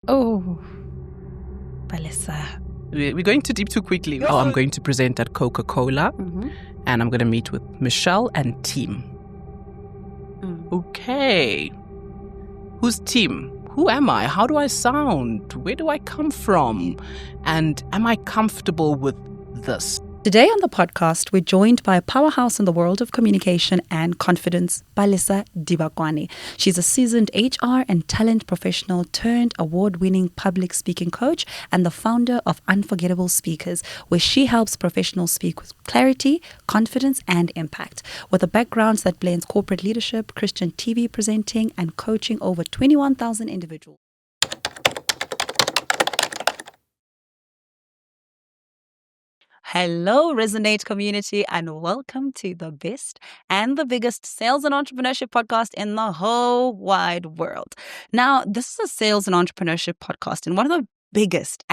Oh, Bissa. We're going too deep too quickly. Oh, I'm going to present at Coca-Cola and I'm going to meet with Michelle and team. Okay. Who's team? Who am I? How do I sound? Where do I come from? And am I comfortable with this? Today on the podcast, we're joined by a powerhouse in the world of communication and confidence, Bissa Debunking. She's a seasoned HR and talent professional turned award-winning public speaking coach and the founder of Unforgettable Speakers, where she helps professionals speak with clarity, confidence, and impact. With a background that blends corporate leadership, Christian TV presenting, and coaching over 21,000 individuals. Hello, Resonate community, and welcome to the best and the biggest sales and entrepreneurship podcast in the whole wide world. Now, this is a sales and entrepreneurship podcast, and one of the biggest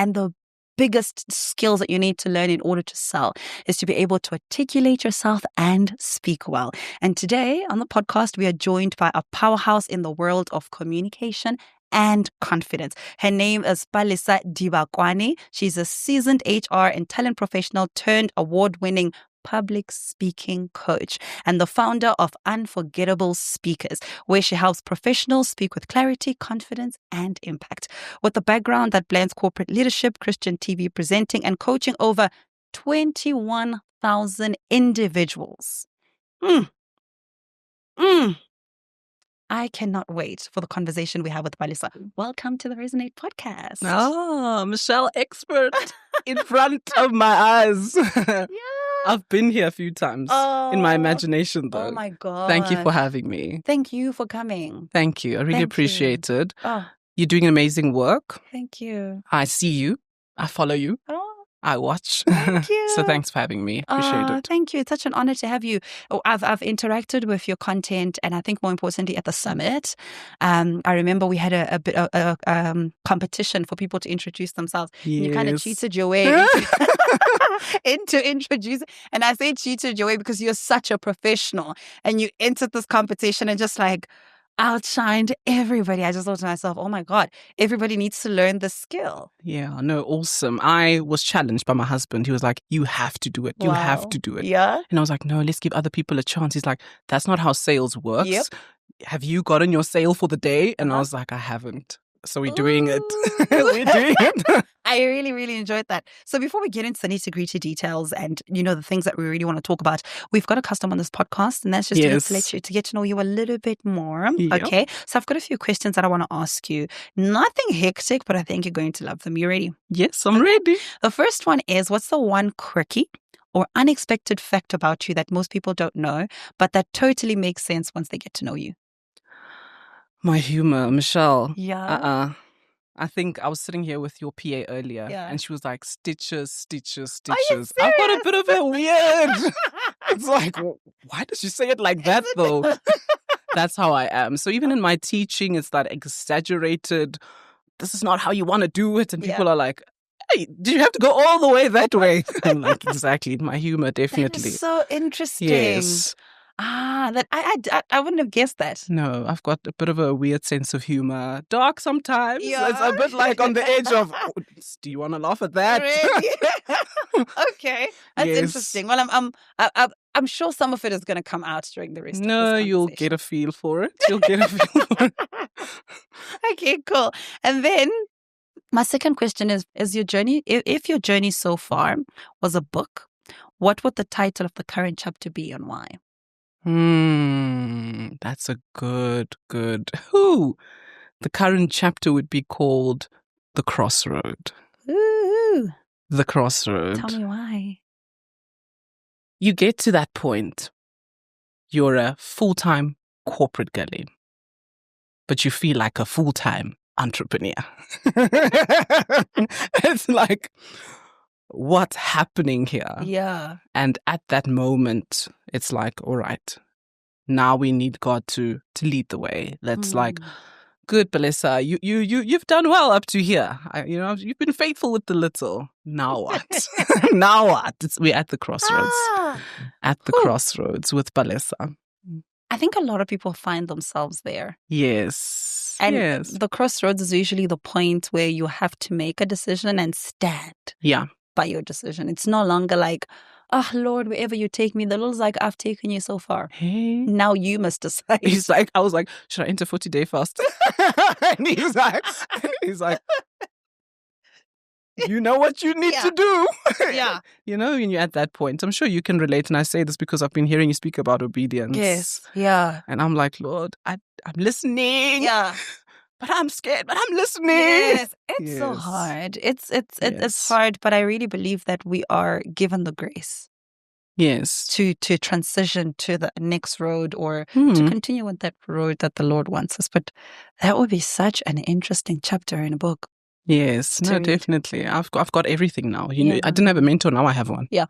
skills that you need to learn in order to sell is to be able to articulate yourself and speak well. And today on the podcast, we are joined by a powerhouse in the world of communication and confidence. Her name is Bissa Debunking. She's a seasoned HR and talent professional turned award-winning public speaking coach and the founder of Unforgettable Speakers, where she helps professionals speak with clarity, confidence, and impact. With a background that blends corporate leadership, Christian TV presenting, and coaching over 21,000 individuals. I cannot wait for the conversation we have with Bissa. Welcome to the Resonate podcast. Oh, Michelle, expert in front of my eyes. Yeah. I've been here a few times in my imagination, though. Oh, my God. Thank you for having me. Thank you for coming. Thank you. I really appreciate it. Oh, You're doing amazing work. thank you. I see you. I follow you. Oh, I watch. thank you. So thanks for having me. Appreciate it. Thank you. It's such an honor to have you. I've interacted with your content, and I think more importantly at the summit. I remember we had a bit of a competition for people to introduce themselves. Yes. You kind of cheated your way into introducing. And I say cheated your way because you're such a professional, and you entered this competition and just like outshined everybody. I just thought to myself, oh my God, everybody needs to learn this skill. Yeah, no, awesome. I was challenged by my husband. He was like, you have to do it. You have to do it. Yeah. And I was like, no, let's give other people a chance. He's like, that's not how sales works. Yep. Have you gotten your sale for the day? And I was like, I haven't. So we're doing it. We're doing it. I really, really enjoyed that. So before we get into the nitty-gritty details and, the things that we really want to talk about, we've got a custom on this podcast, and that's just to get to know you a little bit more. Yep. Okay. So I've got a few questions that I want to ask you. Nothing hectic, but I think you're going to love them. You ready? Yes, I'm ready. The first one is, what's the one quirky or unexpected fact about you that most people don't know, but that totally makes sense once they get to know you? My humor, Michelle. Yeah. I think I was sitting here with your PA earlier, Yeah. and she was like, stitches, stitches, Are you stitches. I've got a bit of a weird. It's like, why does she say it like that, though? That's how I am. So even in my teaching, it's that exaggerated, this is not how you want to do it. And people are like, hey, did you have to go all the way that way? I'm like, exactly. My humor, definitely. That is so interesting. Yes. That I wouldn't have guessed that. No, I've got a bit of a weird sense of humor. Dark sometimes. Yeah. It's a bit like on the edge of, do you want to laugh at that? Really? Okay, that's Yes. interesting. Well, I'm sure some of it is going to come out during the rest. No, of this you'll get a feel for it. You'll get a feel for it. Okay, cool. And then my second question is your journey. If your journey so far was a book, what would the title of the current chapter be and why? That's a good. Ooh, the current chapter would be called The Crossroad. Ooh, The Crossroad. tell me why. You get to that point. You're a full-time corporate girlie, but you feel like a full-time entrepreneur. It's like, what's happening here? Yeah. And at that moment, it's like, all right, now we need God to lead the way. That's like, good, Bissa, you've done well up to here. You've been faithful with the little. Now what? Now what? We're at the crossroads. At the crossroads with Bissa. I think a lot of people find themselves there. Yes. And yes. the crossroads is usually the point where you have to make a decision and stand Yeah. by your decision. It's no longer like, oh, Lord, wherever you take me. The Lord's like, I've taken you so far. Hey. Now you must decide. He's like, I was like, should I enter 40-day fast? And he's like, you know what you need to do. Yeah. You know, when you're at that point, I'm sure you can relate. And I say this because I've been hearing you speak about obedience. Yes. Yeah. And I'm like, Lord, I'm listening. Yeah. But I'm scared, but I'm listening. Yes. It's so hard. It's hard, but I really believe that we are given the grace. Yes. To transition to the next road or to continue with that road that the Lord wants us. But that would be such an interesting chapter in a book. Yes, no, definitely. I've got everything now. You know, I didn't have a mentor, now I have one. Yeah.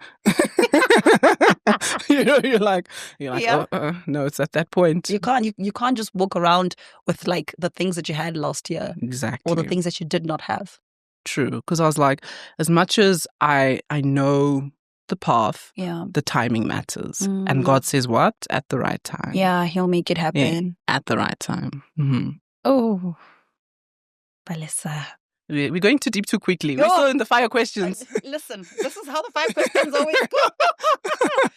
You know, you're like, no, it's at that point. You can't just walk around with like the things that you had last year. Exactly. Or the things that you did not have. True. Because I was like, as much as I know the path, the timing matters. And God says what? At the right time. Yeah, He'll make it happen. Yeah, at the right time. Mm-hmm. Oh, Bissa. We're going too deep too quickly. We're still in the fire questions. Listen, this is how the fire questions always go.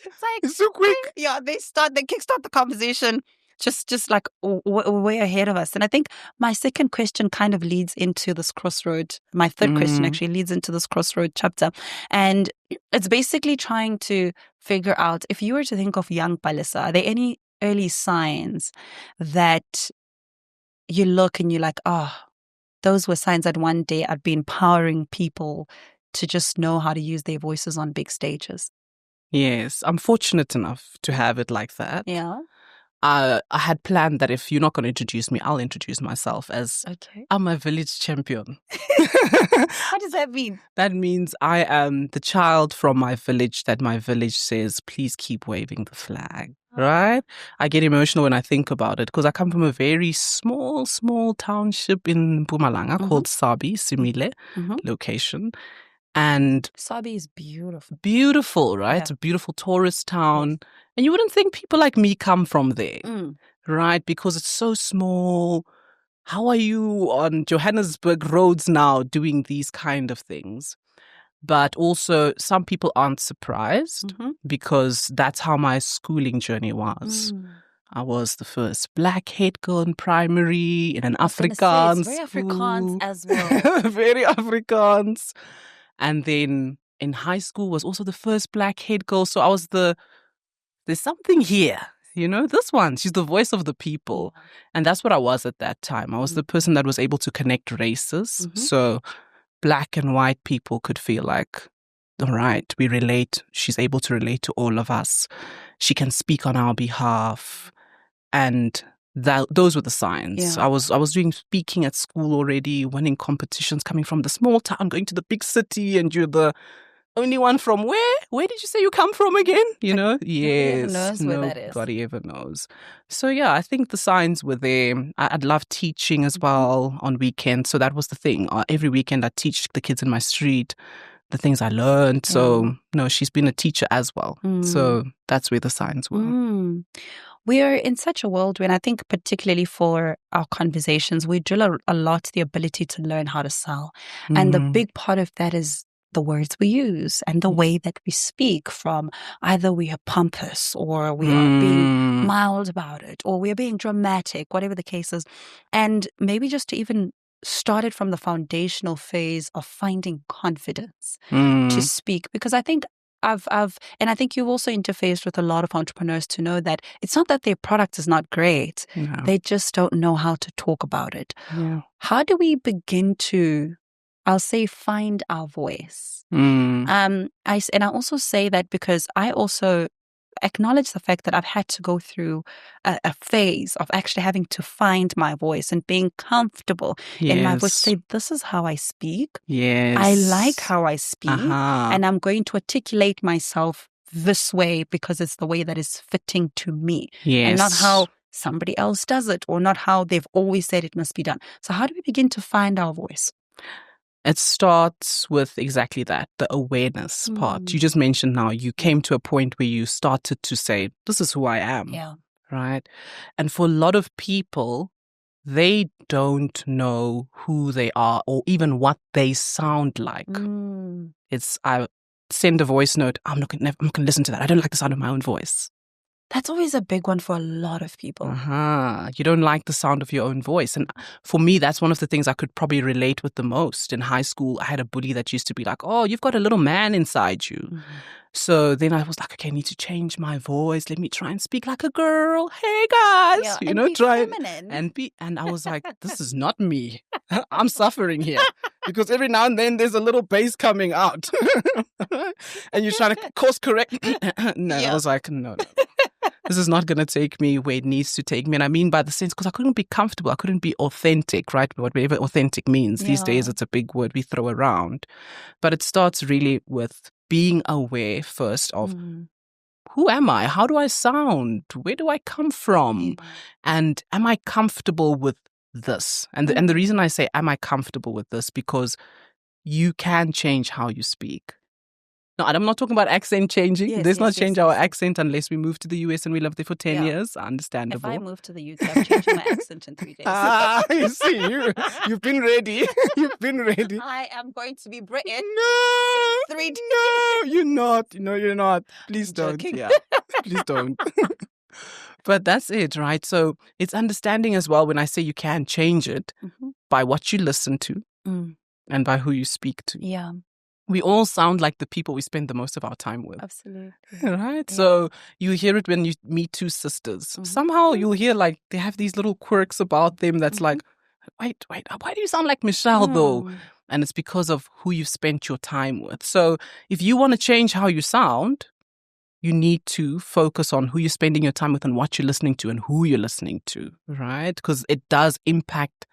It's like, it's so quick. Yeah, they kickstart the conversation just like way ahead of us. And I think my second question kind of leads into this crossroad. My third question actually leads into this crossroad chapter. And it's basically trying to figure out, if you were to think of young Bissa, are there any early signs that you look and you're like, those were signs that one day I'd be empowering people to just know how to use their voices on big stages? Yes, I'm fortunate enough to have it like that. Yeah. I had planned that if you're not going to introduce me, I'll introduce myself as I'm a village champion. What does that mean? That means I am the child from my village that my village says, please keep waving the flag. Right? I get emotional when I think about it because I come from a very small township in Mpumalanga called Sabi, Simile location. And Sabi is beautiful. Beautiful, right? It's a beautiful tourist town. Yes. And you wouldn't think people like me come from there, right? Because it's so small. How are you on Johannesburg roads now doing these kind of things? But also some people aren't surprised because that's how my schooling journy was. I was the first black head girl in primary in an Afrikaans very school. Afrikaans as well. Very Afrikaans. And then in high school was also the first black head girl. So I was there's something here, you know, this one, she's the voice of the people. And that's what I was at that time. I was the person that was able to connect races. So black and white people could feel like, all right, we relate. She's able to relate to all of us. She can speak on our behalf. And those were the signs. Yeah. I was doing speaking at school already, winning competitions, coming from the small town, going to the big city, and you're the only one from where? Where did you say you come from again? You know? Yes. Nobody ever knows. So yeah, I think the signs were there. I'd love teaching as well on weekends. So that was the thing. Every weekend I'd teach the kids in my street the things I learned. So no, she's been a teacher as well. So that's where the signs were. We are in such a world when I think particularly for our conversations, we drill a lot the ability to learn how to sell. And the big part of that is the words we use and the way that we speak, from either we are pompous or we are being mild about it or we are being dramatic, whatever the case is. And maybe just to even start it from the foundational phase of finding confidence to speak, because I think and I think you've also interfaced with a lot of entrepreneurs to know that it's not that their product is not great. No. They just don't know how to talk about it. Yeah. How do we begin to, I'll say, find our voice? I also say that because I also acknowledge the fact that I've had to go through a phase of actually having to find my voice and being comfortable in my voice. Say, this is how I speak. Yes. I like how I speak. And I'm going to articulate myself this way because it's the way that is fitting to me. Yes. And not how somebody else does it or not how they've always said it must be done. So how do we begin to find our voice? It starts with exactly that, the awareness part. You just mentioned now you came to a point where you started to say, this is who I am. Yeah. Right? And for a lot of people, they don't know who they are or even what they sound like. It's, I send a voice note, I'm not going to listen to that. I don't like the sound of my own voice. That's always a big one for a lot of people. You don't like the sound of your own voice. And for me, that's one of the things I could probably relate with the most. In high school, I had a bully that used to be like, oh, you've got a little man inside you. So then I was like, okay, I need to change my voice. Let me try and speak like a girl. Hey guys, try feminine. And I was like, this is not me. I'm suffering here because every now and then there's a little bass coming out, and you're trying to course correct. I was like, no. This is not going to take me where it needs to take me. And I mean by the sense, because I couldn't be comfortable. I couldn't be authentic, right? Whatever authentic means. These days, it's a big word we throw around. But it starts really with being aware first of who am I? How do I sound? Where do I come from? And am I comfortable with this? And the reason I say, am I comfortable with this? Because you can change how you speak. No, I'm not talking about accent changing. Let's not change our accent unless we move to the US and we live there for 10 years. Understandable. If I move to the UK, I'm changing my accent in 3 days. You see, you've been ready. You've been ready. I am going to be British. No, 3 days. No, you're not. No, you're not. Please don't. Yeah, please don't. But that's it, right? So it's understanding as well when I say you can change it by what you listen to and by who you speak to. Yeah. We all sound like the people we spend the most of our time with. Absolutely. Right? Yeah. So you hear it when you meet two sisters. Somehow you'll hear like they have these little quirks about them that's like, wait, why do you sound like Michelle though? And it's because of who you've spent your time with. So if you want to change how you sound, you need to focus on who you're spending your time with and what you're listening to and who you're listening to, right? Because it does impact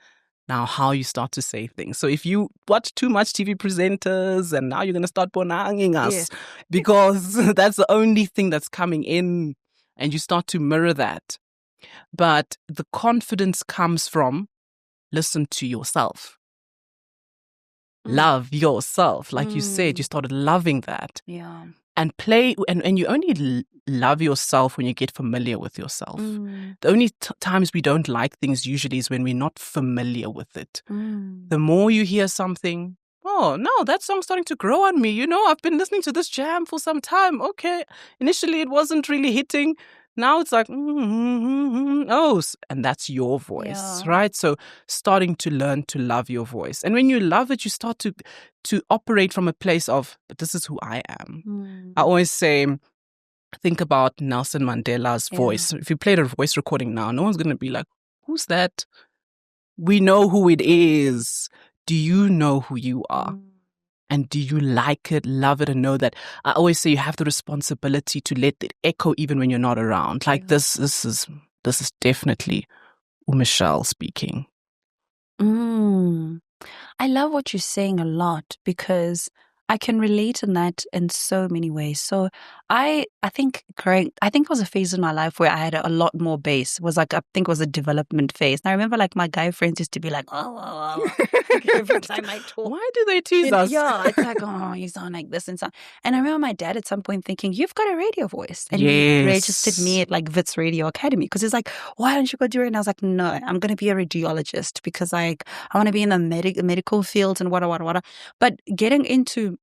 now how you start to say things. So if you watch too much TV presenters and now you're going to start bonanging us because that's the only thing that's coming in and you start to mirror that. But the confidence comes from listen to yourself. Love yourself. Like you said, you started loving that. Yeah. And play, and you only love yourself when you get familiar with yourself. The only times we don't like things usually is when we're not familiar with it. The more you hear something, oh, no, that song's starting to grow on me. You know, I've been listening to this jam for some time. Okay, initially it wasn't really hitting. Now it's like, oh, and that's your voice, right? So starting to learn to love your voice. And when you love it, you start to operate from a place of, but this is who I am. I always say, think about Nelson Mandela's voice. If you played a voice recording now, no one's going to be like, who's that? We know who it is. Do you know who you are? And do you like it, love it, and know that? I always say you have the responsibility to let it echo even when you're not around. Like this is definitely Michelle speaking. I love what you're saying a lot because I can relate in that in so many ways. So I think there was a phase in my life where I had a lot more bass. It was like, I think it was a development phase. And I remember like my guy friends used to be like, oh. Every time I talk. Why do they tease us? Yeah, it's like, oh, you sound like this and so. And I remember my dad at some point thinking, you've got a radio voice. And he registered me at like Wits Radio Academy because he's like, why don't you go do it? And I was like, no, I'm going to be a radiologist because I want to be in the medical field and what. But getting into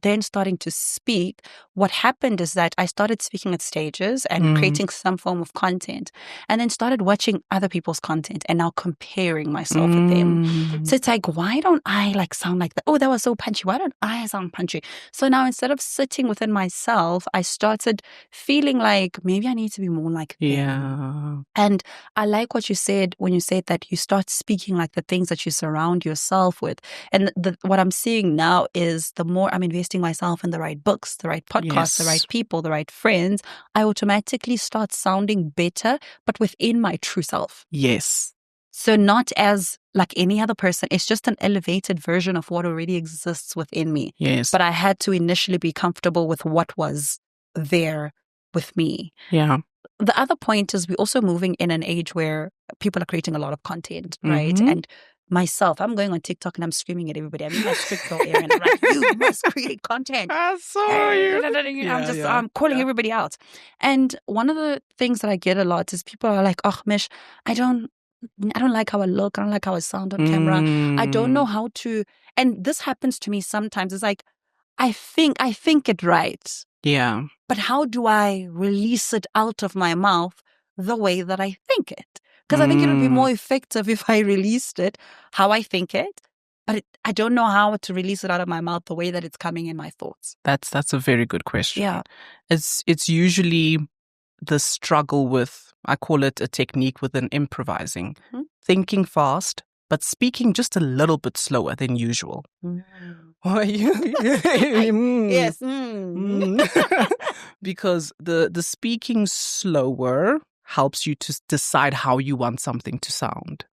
then starting to speak, what happened is that I started speaking at stages and creating some form of content and then started watching other people's content and now comparing myself with them. So it's like, why don't I like sound like that? Oh, that was so punchy. Why don't I sound punchy? So now instead of sitting within myself, I started feeling like maybe I need to be more like them. Yeah. And I like what you said when you said that you start speaking like the things that you surround yourself with. And what I'm seeing now is the more I'm investing myself in the right books, the right podcasts, the right people, the right friends, I automatically start sounding better, but within my true self. Yes. So not as like any other person. It's just an elevated version of what already exists within me. Yes. But I had to initially be comfortable with what was there with me. Yeah. The other point is we're also moving in an age where people are creating a lot of content, right? And myself, I'm going on TikTok and I'm screaming at everybody. I'm in my strict girl area and I'm like, you must create content. I saw you. I'm calling everybody out. And one of the things that I get a lot is people are like, oh, Mish, I don't I don't like how I look. I don't like how I sound on camera. I don't know how to. And this happens to me sometimes. It's like, I think it right. Yeah. But how do I release it out of my mouth the way that I think it? Because I think it would be more effective if I released it how I think it. But I don't know how to release it out of my mouth the way that it's coming in my thoughts. That's a very good question. Yeah. It's usually the struggle with, I call it a technique within improvising. Thinking fast, but speaking just a little bit slower than usual. Yes. Because the speaking slower helps you to decide how you want something to sound.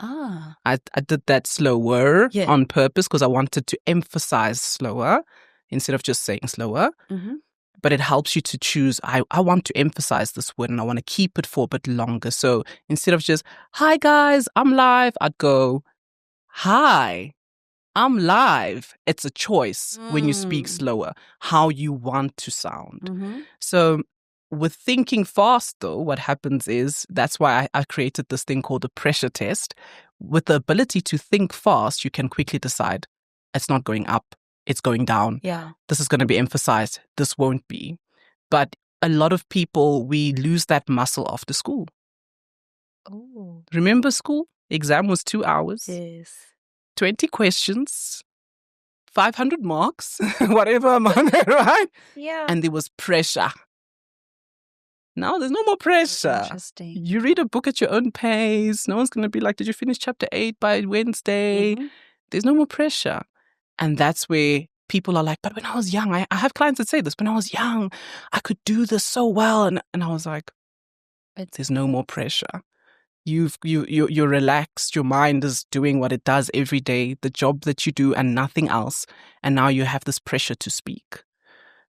I did that slower on purpose because I wanted to emphasize slower instead of just saying slower. But it helps you to choose, I want to emphasize this word and I want to keep it for a bit longer. So instead of just, hi guys, I'm live, I'd go, hi, I'm live. It's a choice when you speak slower, how you want to sound. So with thinking fast, though, what happens is, that's why I created this thing called a pressure test. With the ability to think fast, you can quickly decide it's not going up, it's going down. Yeah. This is going to be emphasized, this won't be. But a lot of people, we lose that muscle after school. Oh. Remember school? Exam was 2 hours. Yes. 20 questions, 500 marks, whatever amount, right? Yeah. And there was pressure. Now there's no more pressure. Interesting. You read a book at your own pace. No one's going to be like, did you finish chapter 8 by Wednesday? There's no more pressure. And that's where people are like, but when I was young, I have clients that say this, when I was young, I could do this so well. And I was like, there's no more pressure. You're relaxed. Your mind is doing what it does every day, the job that you do and nothing else. And now you have this pressure to speak.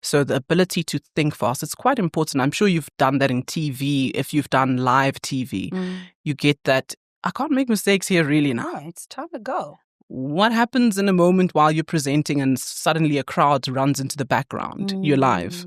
So the ability to think fast, it's quite important. I'm sure you've done that in TV. If you've done live TV, you get that, I can't make mistakes here really now. No, it's time to go. What happens in a moment while you're presenting and suddenly a crowd runs into the background? You're live.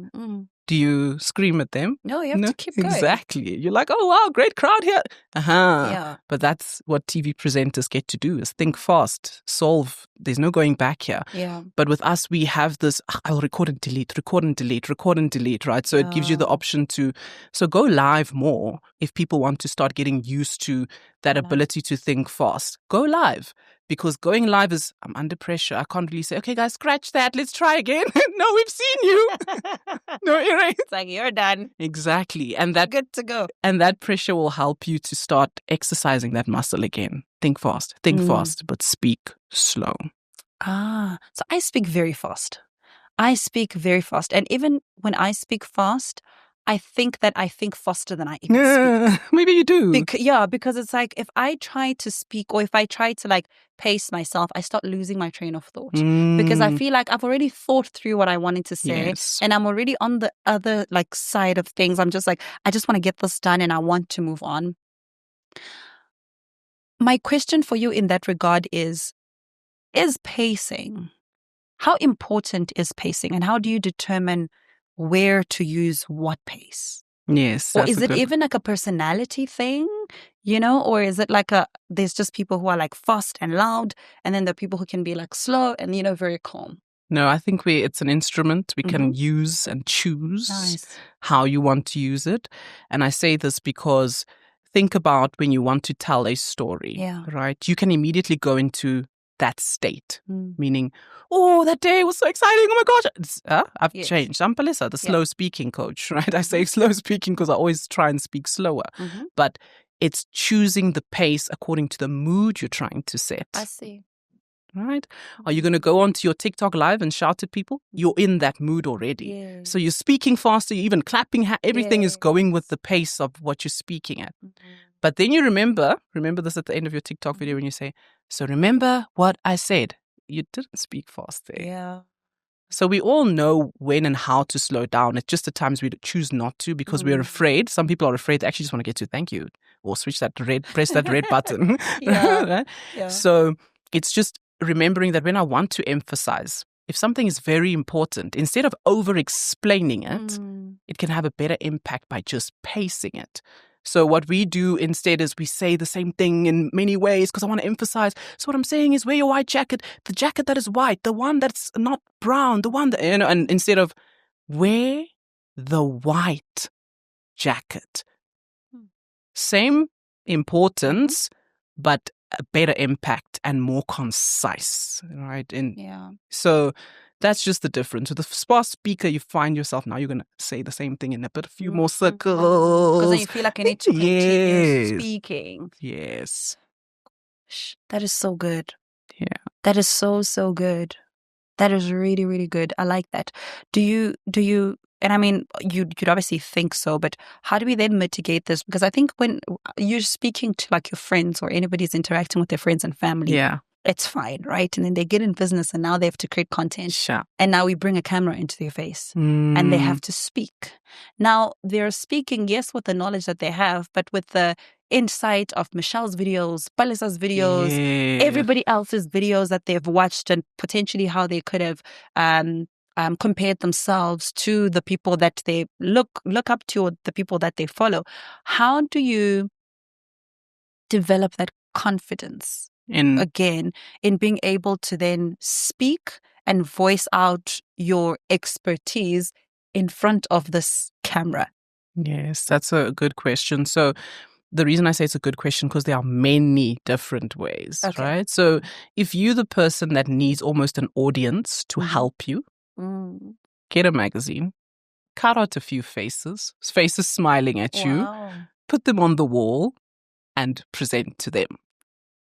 Do you scream at them? No, you have to keep going. Exactly. You're like, oh, wow, great crowd here. Yeah. But that's what TV presenters get to do, is think fast, solve. There's no going back here. Yeah. But with us, we have this, I'll record and delete, record and delete, record and delete, right? So it gives you the option to, so go live more if people want to start getting used to that ability to think fast. Go live. Because going live is, I'm under pressure. I can't really say, okay, guys, scratch that. Let's try again. No, we've seen you. No, you're right. It's like, you're done. Exactly. And that Good to go. And that pressure will help you to start exercising that muscle again. Think fast, but speak slow. So I speak very fast. And even when I speak fast, I think that I think faster than I even speak. Maybe you do. Because it's like, if I try to speak or if I try to like pace myself, I start losing my train of thought. Because I feel like I've already thought through what I wanted to say. Yes. And I'm already on the other like side of things. I'm just like, I just want to get this done and I want to move on. My question for you in that regard is pacing. How important is pacing, and how do you determine where to use what pace? Yes. Or is it even like a personality thing, or is it like there's just people who are like fast and loud, and then there are people who can be like slow and, very calm? No, I think it's an instrument we can use and choose how you want to use it. And I say this because think about when you want to tell a story, right? You can immediately go into that state, meaning, oh, that day was so exciting. Oh my gosh. I've changed. I'm Bissa, the slow speaking coach, right? I say slow speaking because I always try and speak slower. But it's choosing the pace according to the mood you're trying to set. I see. Right? Are you going to go onto your TikTok live and shout at people? You're in that mood already. Yeah. So you're speaking faster, you're even clapping. Everything is going with the pace of what you're speaking at. But then you remember this at the end of your TikTok video when you say, so remember what I said. You didn't speak fast there. Yeah. So we all know when and how to slow down. It's just at times we choose not to because we're afraid. Some people are afraid. They actually just want to get to thank you or press that red button. Yeah. So it's just remembering that when I want to emphasize, if something is very important, instead of over-explaining it, it can have a better impact by just pacing it. So what we do instead is we say the same thing in many ways because I want to emphasize. So what I'm saying is wear your white jacket, the jacket that is white, the one that's not brown, the one that, and instead of wear the white jacket. Same importance, but a better impact and more concise, right? So that's just the difference. With the sparse speaker, you find yourself now you're going to say the same thing in a few more circles. Because then you feel like you need to continue speaking. Yes. That is so good. Yeah. That is so, so good. That is really, really good. I like that. Do you, and I mean, you'd obviously think so, but how do we then mitigate this? Because I think when you're speaking to like your friends or anybody's interacting with their friends and family, it's fine, right? And then they get in business and now they have to create content. Sure. And now we bring a camera into their face and they have to speak. Now they're speaking, yes, with the knowledge that they have, but with the insight of Michelle's videos, Balisa's videos, everybody else's videos that they've watched and potentially how they could have compared themselves to the people that they look up to or the people that they follow. How do you develop that confidence in being able to then speak and voice out your expertise in front of this camera? Yes, that's a good question. So the reason I say it's a good question because there are many different ways, right? So if you're the person that needs almost an audience to help you, get a magazine, cut out a few faces smiling at you, put them on the wall and present to them,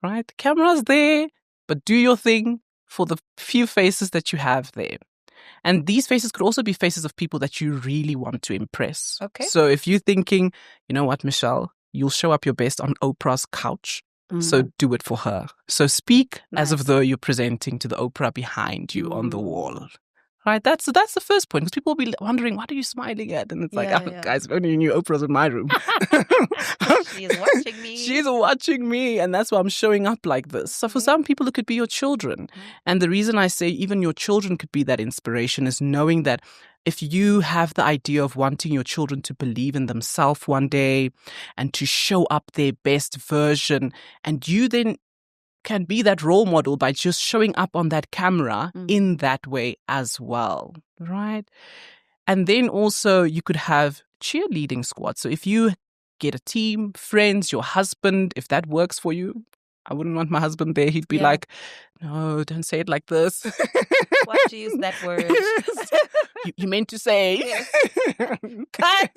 right? The camera's there, but do your thing for the few faces that you have there. And these faces could also be faces of people that you really want to impress. So if you're thinking, you know what, Michelle, you'll show up your best on Oprah's couch. So do it for her. So speak as if though you're presenting to the Oprah behind you on the wall. Right, that's the first point because people will be wondering, what are you smiling at? And it's guys, if only you knew Oprah's in my room. She is watching me. She's watching me, and that's why I'm showing up like this. So for some people, it could be your children. And the reason I say even your children could be that inspiration is knowing that if you have the idea of wanting your children to believe in themselves one day and to show up their best version, and you then can be that role model by just showing up on that camera in that way as well, right? And then also you could have cheerleading squads. So if you get a team, friends, your husband, if that works for you, I wouldn't want my husband there. He'd be like, no, don't say it like this. Why do you use that word? You meant to say. Cut.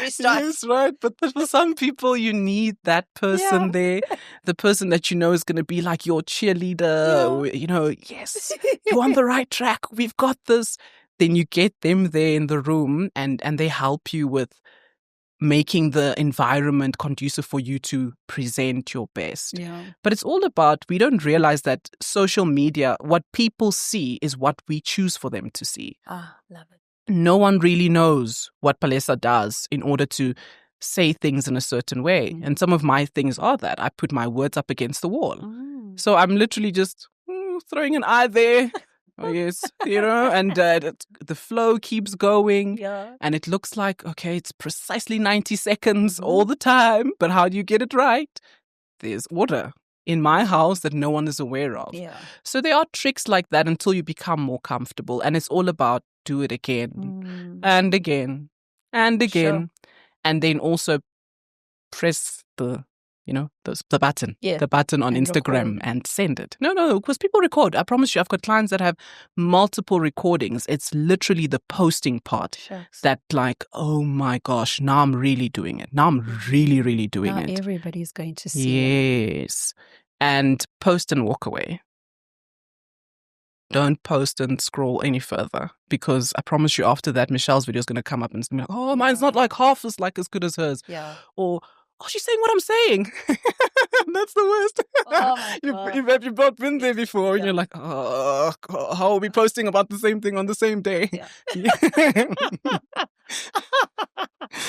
Restart. Yes, right. But for some people, you need that person there. The person that you know is going to be like your cheerleader. You know, yes, you're on the right track. We've got this. Then you get them there in the room and they help you with making the environment conducive for you to present your best. But it's all about, we don't realize that social media, what people see is what we choose for them to see. Love it. No one really knows what Palesa does in order to say things in a certain way. And some of my things are that I put my words up against the wall. So I'm literally just throwing an eye there. Oh, yes, and the flow keeps going. And it looks like, okay, it's precisely 90 seconds all the time. But how do you get it right? There's order in my house that no one is aware of. So there are tricks like that until you become more comfortable. And it's all about do it again and again and again. And then also press the button, the button on Instagram record. And send it. No, because people record. I promise you, I've got clients that have multiple recordings. It's literally the posting part that like, oh my gosh, now I'm really doing it. Now I'm really, really doing now it. Everybody's going to see it. Yes. And post and walk away. Don't post and scroll any further because I promise you after that, Michelle's video is going to come up and it's going to be like, oh, mine's not like half as good as hers. Or, oh, she's saying what I'm saying. That's the worst. Oh my God. You've both been there before and you're like, oh, how are we posting about the same thing on the same day?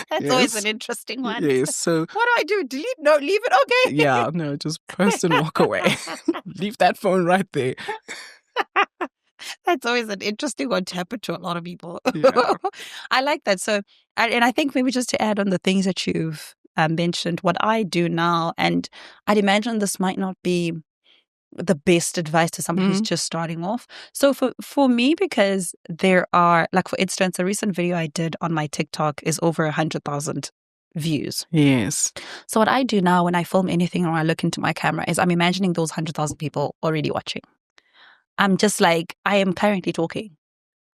That's always an interesting one. Yes. So what do I do? Delete? No, leave it? Okay. Yeah, no, just post and walk away. Leave that phone right there. That's always an interesting one to happen to a lot of people. Yeah. I like that. So, and I think maybe just to add on the things that you've mentioned, what I do now, and I'd imagine this might not be the best advice to somebody who's just starting off. So for me, because there are, like, for instance, a recent video I did on my TikTok is over 100,000 views. Yes. So what I do now when I film anything or I look into my camera is I'm imagining those 100,000 people already watching. I'm just like, I am currently talking.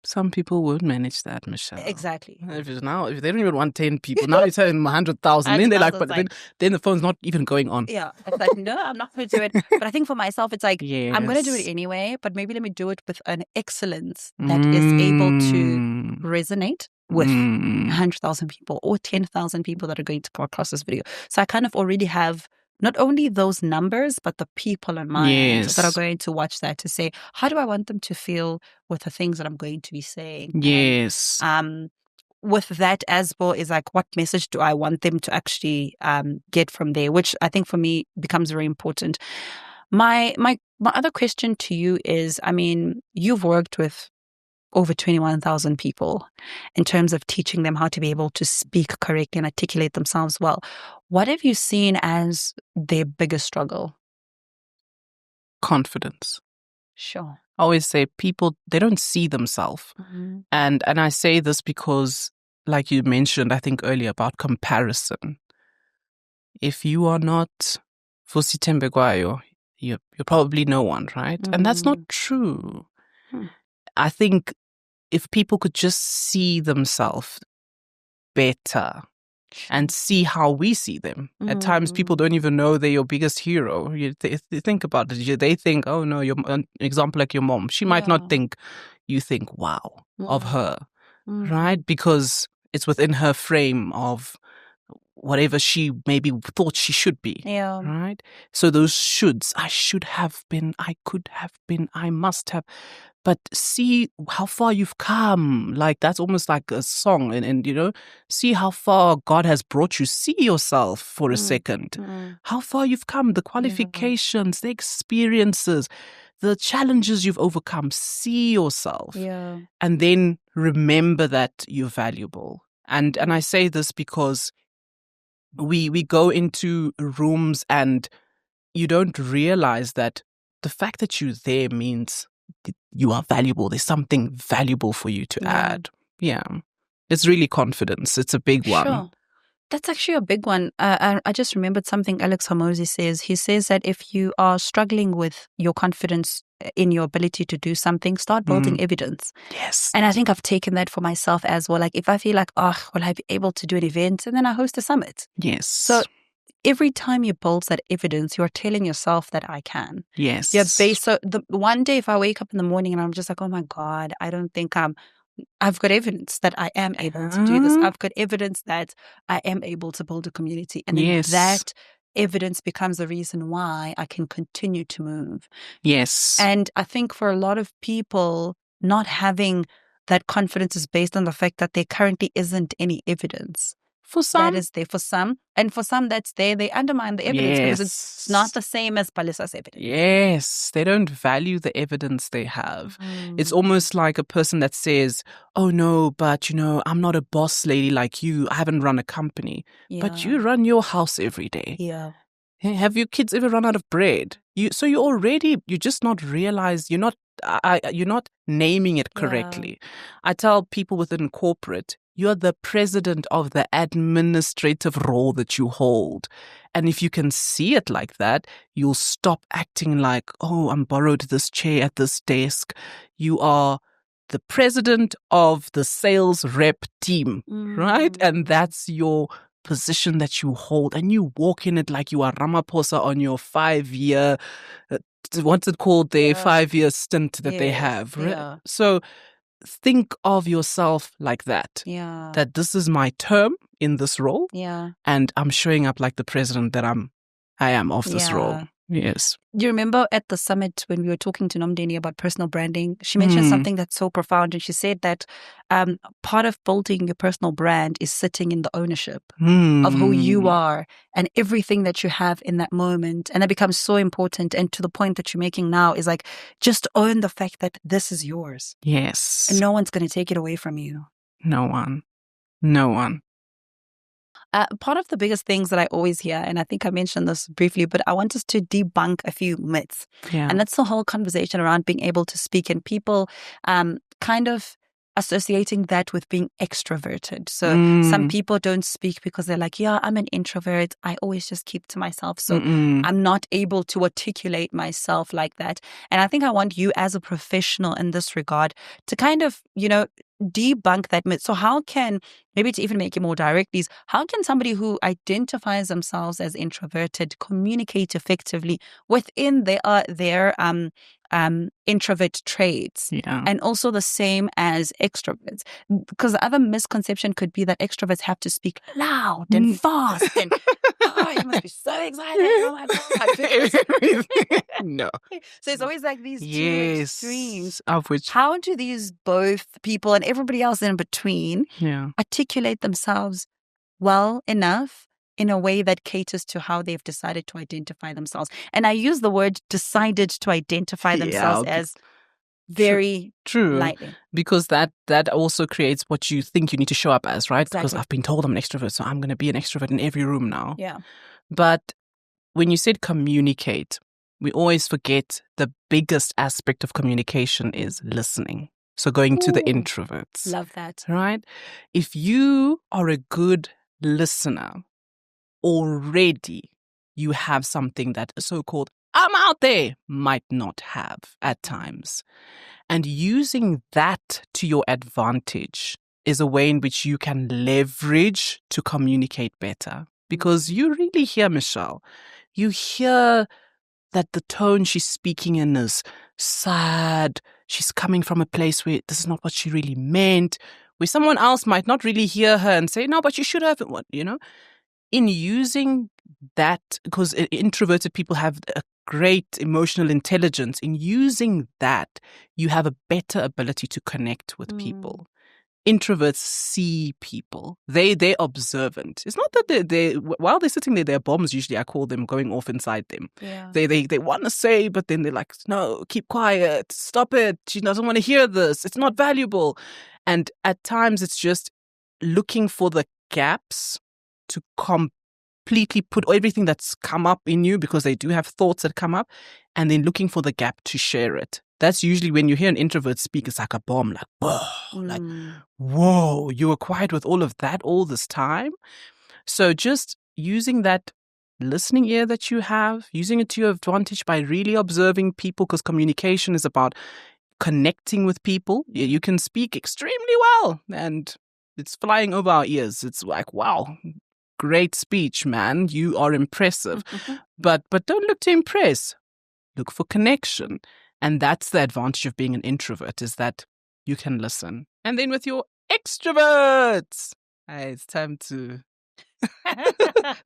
Some people would manage that, Michelle. Exactly. If they don't even want 10 people, now you're telling them 100,000. Then they're like, but then the phone's not even going on. Yeah. It's like, no, I'm not going to do it. But I think for myself, it's like, Yes. I'm going to do it anyway, but maybe let me do it with an excellence that is able to resonate with 100,000 people or 10,000 people that are going to come across this video. So I kind of already have not only those numbers, but the people in mind that are going to watch that to say, how do I want them to feel with the things that I'm going to be saying? Yes. And, with that as well is like, what message do I want them to actually get from there? Which I think for me becomes very important. My other question to you is, I mean, you've worked with over 21,000 people in terms of teaching them how to be able to speak correctly and articulate themselves well. What have you seen as their biggest struggle? Confidence. Sure. I always say people, they don't see themselves. And I say this because, like you mentioned, I think earlier about comparison. If you are not Fusitembe Gwayo, you're probably no one, right? And that's not true. I think if people could just see themselves better and see how we see them. At times, people don't even know they're your biggest hero. You think about it. They think, oh no, an example like your mom. She might not think you think, wow, of her, right? Because it's within her frame of whatever she maybe thought she should be, right? So those shoulds, I should have been, I could have been, I must have. But see how far you've come. Like, that's almost like a song. And you know, see how far God has brought you. See yourself for a second. How far you've come, the qualifications, the experiences, the challenges you've overcome. See yourself. And then remember that you're valuable. And I say this because we go into rooms and you don't realize that the fact that you're there means you are valuable. There's something valuable for you to add. Yeah. It's really confidence. It's a big one. Sure. That's actually a big one. I just remembered something Alex Hormozi says. He says that if you are struggling with your confidence in your ability to do something, start building evidence. Yes. And I think I've taken that for myself as well. Like, if I feel like, oh, will I be able to do an event? And then I host a summit. Yes. So every time you build that evidence, you're telling yourself that I can. Yes. So the one day if I wake up in the morning and I'm just like, oh my God, I don't think I've got evidence that I am able to do this. I've got evidence that I am able to build a community. And then that evidence becomes the reason why I can continue to move. Yes. And I think for a lot of people, not having that confidence is based on the fact that there currently isn't any evidence. For some. That is there for some. And for some that's there, they undermine the evidence because it's not the same as Balissa's evidence. Yes. They don't value the evidence they have. It's almost like a person that says, oh no, but you know, I'm not a boss lady like you. I haven't run a company. But you run your house every day. Yeah. Have your kids ever run out of bread? You just not realize you're not naming it correctly. I tell people within corporate, you're the president of the administrative role that you hold. And if you can see it like that, you'll stop acting like, oh, I'm borrowed this chair at this desk. You are the president of the sales rep team, right? And that's your position that you hold, and you walk in it like you are Ramaphosa on your 5-year, what's it called, their 5-year stint that they have. Right? So think of yourself like that. That this is my term in this role. And I'm showing up like the president that I am of this role. Yes. You remember at the summit when we were talking to Nomdeni about personal branding, she mentioned something that's so profound. And she said that part of building your personal brand is sitting in the ownership of who you are and everything that you have in that moment. And that becomes so important. And to the point that you're making now is like, just own the fact that this is yours. Yes. And no one's going to take it away from you. No one. No one. Part of the biggest things that I always hear, and I think I mentioned this briefly, but I want us to debunk a few myths. Yeah. And that's the whole conversation around being able to speak, and people kind of associating that with being extroverted. So some people don't speak because they're like, yeah, I'm an introvert. I always just keep to myself. So I'm not able to articulate myself like that. And I think I want you as a professional in this regard to kind of, debunk that myth. So how can, maybe to even make it more direct, is how can somebody who identifies themselves as introverted communicate effectively within their introvert traits? Yeah. And also the same as extroverts, because the other misconception could be that extroverts have to speak loud and fast and you must be so excited. Oh my God. No. So it's always like these two extremes. Of which, how do these both people and everybody else in between articulate themselves well enough in a way that caters to how they've decided to identify themselves? And I use the word decided to identify themselves as very true, lightly. Because that also creates what you think you need to show up as, right? Exactly. Because I've been told I'm an extrovert, so I'm going to be an extrovert in every room now. Yeah. But when you said communicate, we always forget the biggest aspect of communication is listening. So going to the introverts. Love that. Right? If you are a good listener, already you have something that a so-called I'm out there might not have at times. And using that to your advantage is a way in which you can leverage to communicate better. Because you really hear Michelle. You hear that the tone she's speaking in is sad. She's coming from a place where this is not what she really meant. Where someone else might not really hear her and say, no, but you should have, in using that, because introverted people have a great emotional intelligence, in using that, you have a better ability to connect with people. Introverts see people. They're observant. It's not that they while they're sitting there, there are bombs usually, I call them, going off inside them. Yeah. They want to say, but then they're like, no, keep quiet, stop it. She doesn't want to hear this. It's not valuable. And at times it's just looking for the gaps to completely put everything that's come up in you, because they do have thoughts that come up, and then looking for the gap to share it. That's usually when you hear an introvert speak, it's like a bomb, like, whoa, like, whoa, you were quiet with all of that all this time. So just using that listening ear that you have, using it to your advantage by really observing people, because communication is about connecting with people. You can speak extremely well and it's flying over our ears. It's like, wow, great speech, man. You are impressive. But don't look to impress. Look for connection. And that's the advantage of being an introvert, is that you can listen. And then with your extroverts, it's time to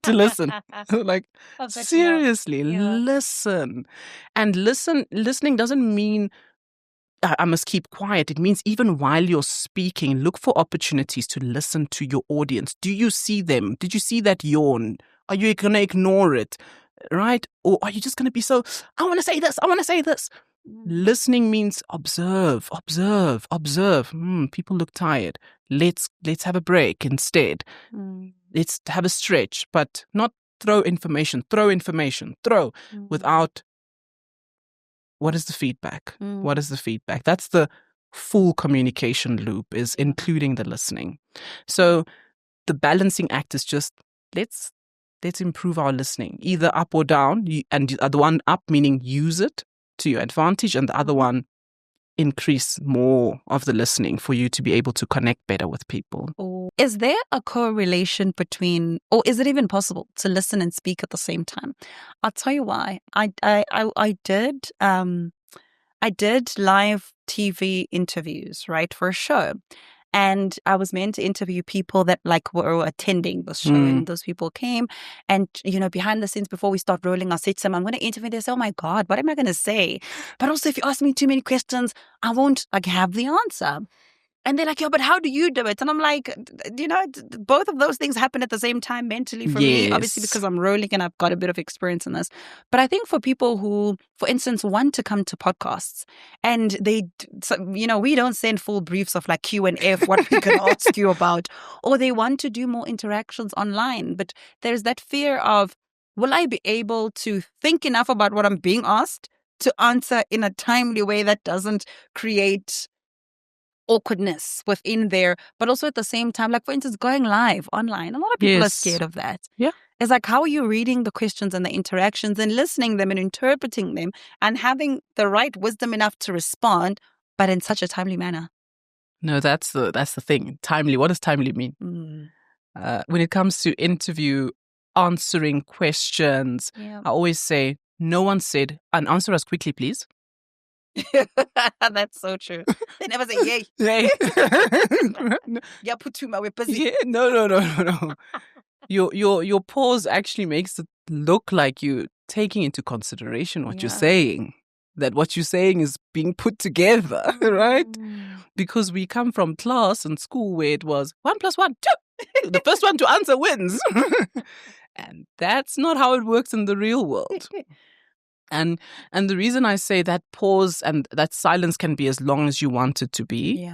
listen. Like, seriously, listen. And listening doesn't mean I must keep quiet. It means even while you're speaking, look for opportunities to listen to your audience. Do you see them? Did you see that yawn? Are you going to ignore it? Right? Or are you just going to be so, I want to say this, I want to say this. Listening means observe. People look tired. Let's have a break instead. Let's have a stretch, but not throw information, without what is the feedback? What is the feedback? That's the full communication loop, is including the listening. So the balancing act is just let's improve our listening, either up or down. And the one up meaning use it to your advantage, and the other one, increase more of the listening for you to be able to connect better with people. Is there a correlation between, or is it even possible to listen and speak at the same time? I'll tell you why. I did live TV interviews, right, for a show. And I was meant to interview people that like were attending the show, and those people came. And, you know, behind the scenes, before we start rolling, I said to them, I'm going to interview this. Oh my God, what am I going to say? But also, if you ask me too many questions, I won't like have the answer. And they're like, yeah, but how do you do it? And I'm like, you know, both of those things happen at the same time mentally for me, obviously, because I'm rolling and I've got a bit of experience in this. But I think for people who, for instance, want to come to podcasts and you know, we don't send full briefs of like Q&F, what we can ask you about, or they want to do more interactions online. But there's that fear of, will I be able to think enough about what I'm being asked to answer in a timely way that doesn't create awkwardness within there, but also at the same time, like for instance, going live online. A lot of people are scared of that. Yeah. It's like, how are you reading the questions and the interactions and listening them and interpreting them and having the right wisdom enough to respond, but in such a timely manner? No, that's the thing. Timely. What does timely mean? When it comes to interview answering questions, I always say, no one said, and answer us quickly, please. That's so true. They never say, yay. Yeah, Putuma, we're busy. Yeah, no. Your pause actually makes it look like you're taking into consideration what you're saying. That what you're saying is being put together, right? Because we come from class and school where it was 1 + 1, 2. The first one to answer wins. And that's not how it works in the real world. And the reason I say that pause and that silence can be as long as you want it to be,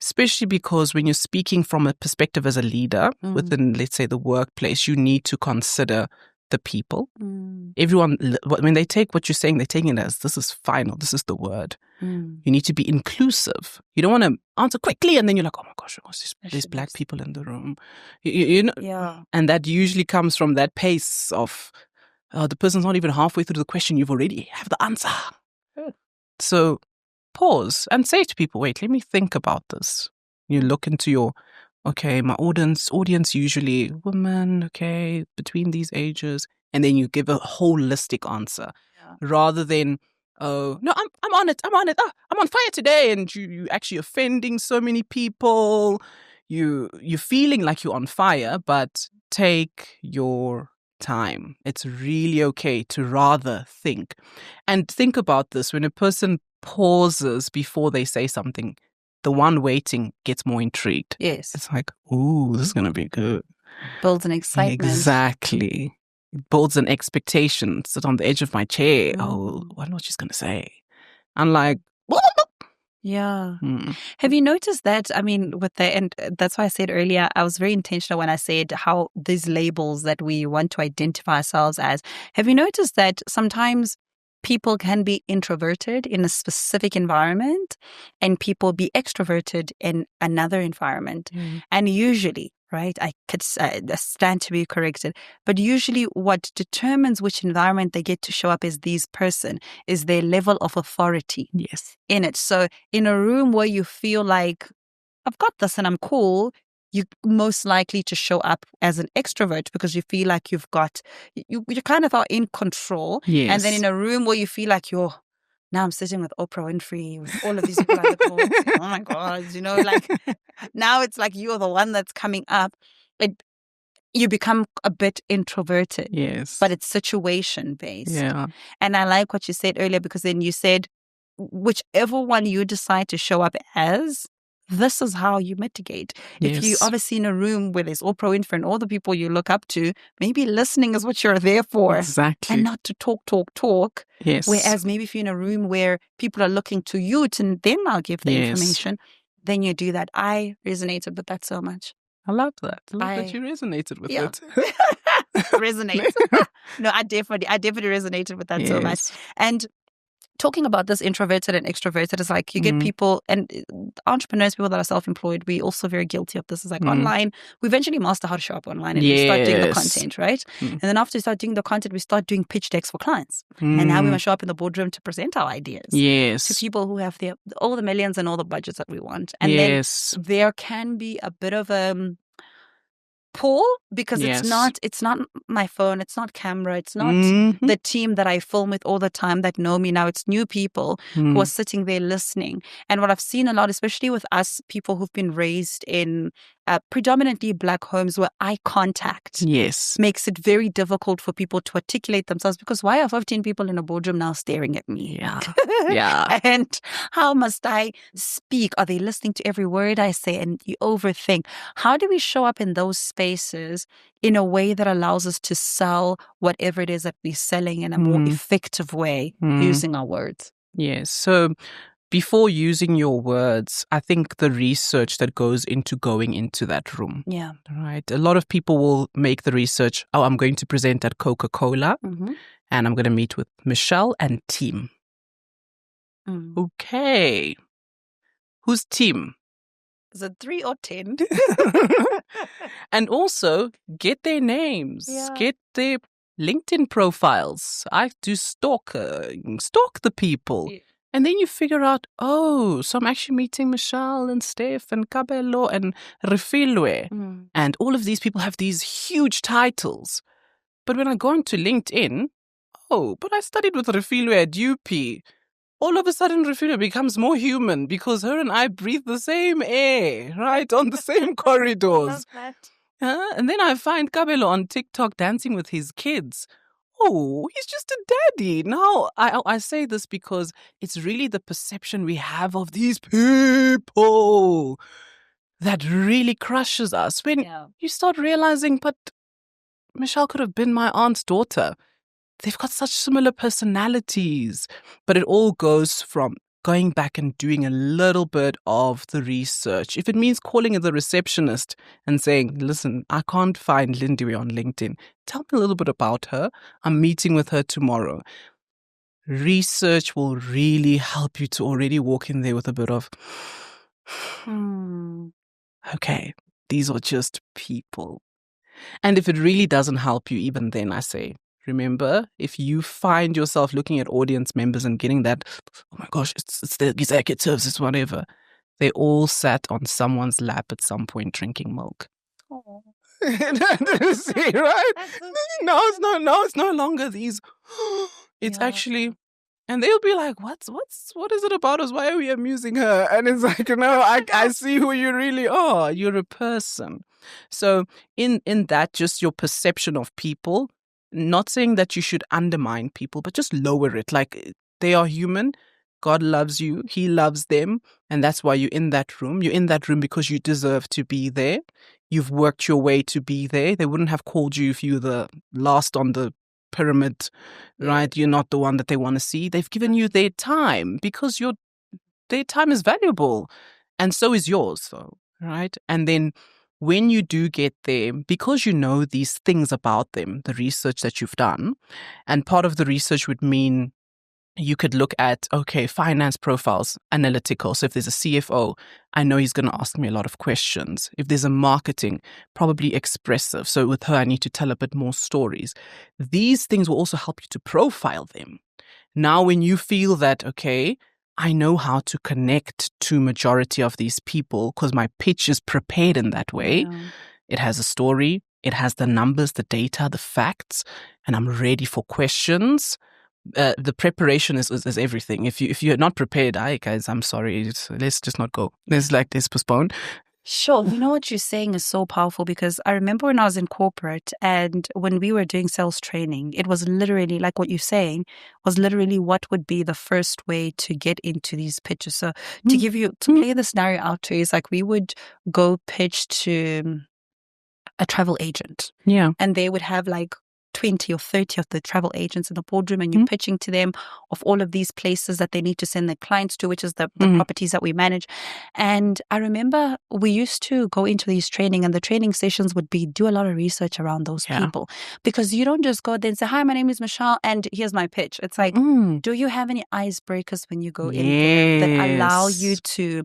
especially because when you're speaking from a perspective as a leader within, let's say, the workplace, you need to consider the people. Everyone, when they take what you're saying, they're taking it as this is final, this is the word. You need to be inclusive. You don't want to answer quickly and then you're like, oh my gosh, there's black people in the room. You know? Yeah. And that usually comes from that pace of, the person's not even halfway through the question, you've already have the answer. So pause and say to people, wait, let me think about this. You look into your, okay, my audience usually women, okay, between these ages. And then you give a holistic answer rather than, oh, no, I'm on it. Oh, I'm on fire today. And you actually offending so many people. You're feeling like you're on fire, but take your time. It's really okay to rather think. And think about this. When a person pauses before they say something, the one waiting gets more intrigued. Yes. It's like, ooh, this is going to be good. Builds an excitement. Exactly. It builds an expectation. Sit on the edge of my chair. Oh, I wonder what she's going to say. I'm like, yeah. Have you noticed that? I mean, and that's why I said earlier, I was very intentional when I said how these labels that we want to identify ourselves as. Have you noticed that sometimes people can be introverted in a specific environment and people be extroverted in another environment? And usually, right, I could stand to be corrected, but usually what determines which environment they get to show up as this person is their level of authority in it. So in a room where you feel like, I've got this and I'm cool, you're most likely to show up as an extrovert because you feel like you kind of are in control. Yes. And then in a room where you feel like now I'm sitting with Oprah Winfrey, with all of these people at the court. Oh my God, you know, like now it's like you're the one that's coming up. You become a bit introverted. Yes. But it's situation based. Yeah. And I like what you said earlier because then you said, whichever one you decide to show up as, this is how you mitigate. If you're obviously in a room where there's Oprah Winfrey and all the people you look up to, maybe listening is what you're there for. Exactly. And not to talk. Yes. Whereas maybe if you're in a room where people are looking to you to then I'll give the information, then you do that. I resonated with that so much. I love that. I love that you resonated with it. Resonate. No, I definitely resonated with that so much. And talking about this introverted and extroverted is like you get people and entrepreneurs, people that are self-employed, we also very guilty of this. Is like online, we eventually master how to show up online and we start doing the content, right? And then after we start doing the content, we start doing pitch decks for clients. And now we must show up in the boardroom to present our ideas to people who have all the millions and all the budgets that we want. And then there can be a bit of pull because Yes. it's not my phone, it's not camera, it's not Mhm. the team that I film with all the time that know me now. It's new people who are Mm. sitting there listening. And what I've seen a lot, especially with us people who've been raised in predominantly Black homes where eye contact Yes. makes it very difficult for people to articulate themselves, because why are 15 people in a boardroom now staring at me? Yeah. Yeah. And how must I speak? Are they listening to every word I say? And you overthink. How do we show up in those spaces in a way that allows us to sell whatever it is that we're selling in a more effective way using our words? Yes. So before using your words, I think the research that goes into going into that room. Yeah. Right. A lot of people will make the research. Oh, I'm going to present at Coca-Cola and I'm going to meet with Michelle and team. Okay. Who's team? Is it 3 or 10? And also get their names, get their LinkedIn profiles. I do stalk the people. Yeah. And then you figure out, oh, so I'm actually meeting Michelle and Steph and Cabello and Refilwe. And all of these people have these huge titles. But when I go onto LinkedIn, oh, but I studied with Refilwe at UP. All of a sudden, Refilwe becomes more human because her and I breathe the same air, right, on the same corridors. Love that. And then I find Cabello on TikTok dancing with his kids. Oh, he's just a daddy. Now, I say this because it's really the perception we have of these people that really crushes us. When you start realizing, but Michelle could have been my aunt's daughter. They've got such similar personalities. But it all goes from going back and doing a little bit of the research. If it means calling the receptionist and saying, listen, I can't find Lindy on LinkedIn. Tell me a little bit about her. I'm meeting with her tomorrow. Research will really help you to already walk in there with a bit of, okay, these are just people. And if it really doesn't help you, even then I say, remember, if you find yourself looking at audience members and getting that, oh my gosh, it's the executives, it's whatever. They all sat on someone's lap at some point drinking milk. Oh. See, right? No, it's no longer these. It's actually, and they'll be like, what is it about us? Why are we amusing her? And it's like, no, I see who you really are. You're a person. So in that, just your perception of people, not saying that you should undermine people, but just lower it. Like, they are human. God loves you. He loves them. And that's why you're in that room. You're in that room because you deserve to be there. You've worked your way to be there. They wouldn't have called you if you were the last on the pyramid, right? You're not the one that they want to see. They've given you their time because their time is valuable. And so is yours, though, right? And then when you do get there, because you know these things about them, the research that you've done, and part of the research would mean you could look at, okay, finance profiles, analytical. So if there's a CFO, I know he's going to ask me a lot of questions. If there's a marketing, probably expressive. So with her, I need to tell a bit more stories. These things will also help you to profile them. Now, when you feel that, okay, I know how to connect to majority of these people because my pitch is prepared in that way. Yeah. It has a story. It has the numbers, the data, the facts, and I'm ready for questions. The preparation is everything. If you're not prepared, guys, I'm sorry. Let's just not go. Let's postpone. Sure. You know what you're saying is so powerful, because I remember when I was in corporate and when we were doing sales training, it was literally like what you're saying was literally what would be the first way to get into these pitches. So to play the scenario out to you, is like we would go pitch to a travel agent. Yeah. And they would have like 20 or 30 of the travel agents in the boardroom, and you're pitching to them of all of these places that they need to send their clients to, which is the properties that we manage. And I remember we used to go into these training, and the training sessions would be do a lot of research around those people, because you don't just go there and say, hi, my name is Michelle and here's my pitch. It's like, do you have any icebreakers when you go in there that allow you to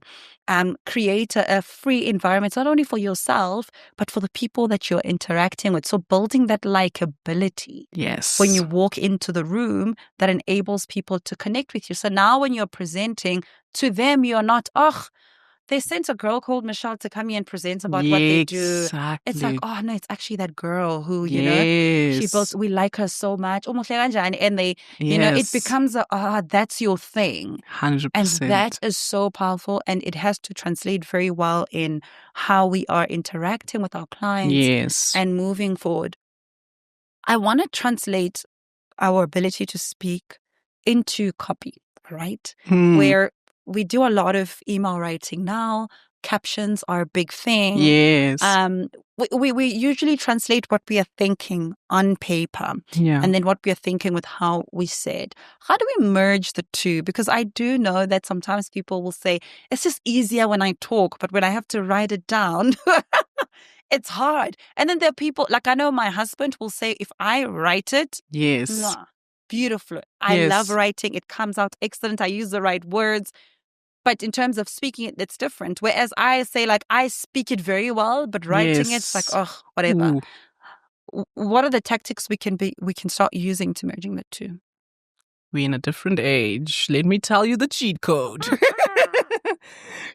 create a free environment, not only for yourself, but for the people that you're interacting with? So building that likability when you walk into the room that enables people to connect with you. So now when you're presenting to them, you're not, they sent a girl called Michelle to come here and present about what they do. Exactly. It's like, oh no, it's actually that girl who, she built, Yes. we like her so much. And they, Yes. it becomes that's your thing. 100%. And that is so powerful. And it has to translate very well in how we are interacting with our clients Yes. and moving forward. I want to translate our ability to speak into copy, right? Where we do a lot of email writing now. Captions are a big thing. Yes. We usually translate what we are thinking on paper, and then what we are thinking with how we said. How do we merge the two? Because I do know that sometimes people will say, it's just easier when I talk, but when I have to write it down, it's hard. And then there are people, like I know my husband will say, if I write it, yes. Beautiful. I love writing. It comes out excellent. I use the right words. But in terms of speaking it, it's different. Whereas I say, like, I speak it very well, but writing it's like, oh, whatever. What are the tactics we can start using to merging the two? We're in a different age. Let me tell you the cheat code.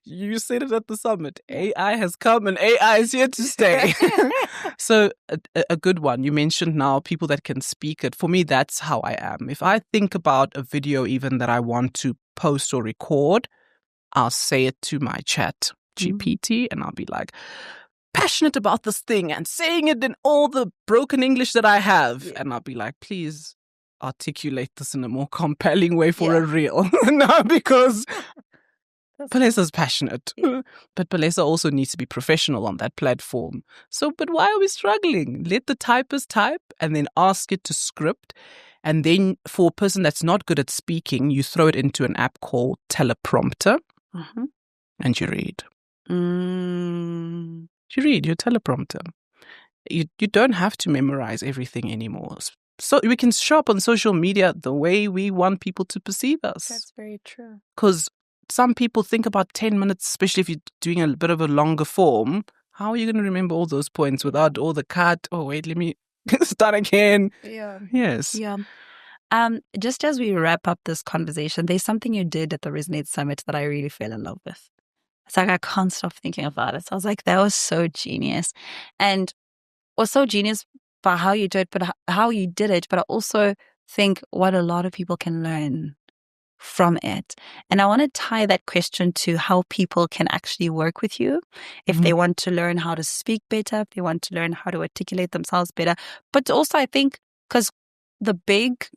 You said it at the summit. AI has come and AI is here to stay. So a good one. You mentioned now people that can speak it. For me, that's how I am. If I think about a video even that I want to post or record, I'll say it to my chat GPT and I'll be like, passionate about this thing and saying it in all the broken English that I have. Yeah. And I'll be like, please articulate this in a more compelling way for a reel. No, because Balissa's passionate. But Balissa also needs to be professional on that platform. So, but why are we struggling? Let the typist type and then ask it to script. And then for a person that's not good at speaking, you throw it into an app called Teleprompter and you read. You read your teleprompter. You don't have to memorize everything anymore. So we can show up on social media the way we want people to perceive us. That's very true. Because some people think about 10 minutes, especially if you're doing a bit of a longer form. How are you going to remember all those points without all the cut? Oh, wait, let me start again. Yeah. Yes. Yeah. Just as we wrap up this conversation, there's something you did at the Resonate Summit that I really fell in love with. It's like I can't stop thinking about it. So I was like, that was so genius. And was so genius by how you did it, but how you did it. But I also think what a lot of people can learn from it. And I want to tie that question to how people can actually work with you if they want to learn how to speak better, if they want to learn how to articulate themselves better. But also I think because the big